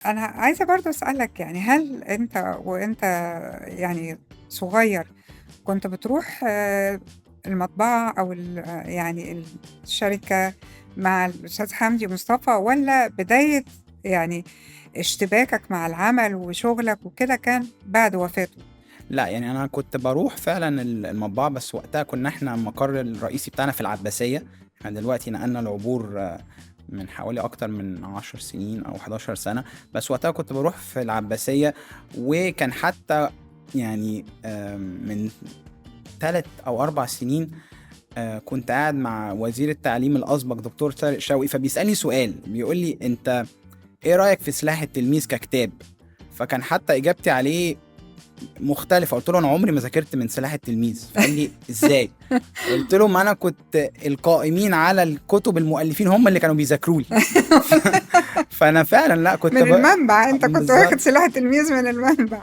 أنا عايزة برضه أسألك يعني هل أنت وأنت يعني صغير كنت بتروح المطبعة أو يعني الشركة مع الأستاذ حمدي مصطفى، والّا بداية يعني اشتباكك مع العمل وشغلك وكده كان بعد وفاته؟ لأ، يعني أنا كنت باروح فعلًا المطبعة، بس وقتها كنا إحنا المقر الرئيسي بتاعنا في العباسية. إحنا دلوقتي نقلنا العبور من حوالي أكتر من 10 سنين أو 11 سنة، بس وقتها كنت باروح في العباسية. وكان حتى يعني من 3 أو 4 سنين كنت قاعد مع وزير التعليم الأسبق دكتور طارق شوقي، فبيسألني سؤال بيقول لي: أنت إيه رأيك في سلاح التلميذ ككتاب؟ فكان حتى إجابتي عليه مختلفة. قلت له: أنا عمري ما ذاكرت من سلاح التلميذ. فقال لي: إزاي؟ قلت له: ما أنا كنت القائمين على الكتب المؤلفين هم اللي كانوا بيذاكروا لي. فأنا فعلا لا كنت من المنبع، أنت كنت واخد بالظبط. سلاح التلميذ من المنبع.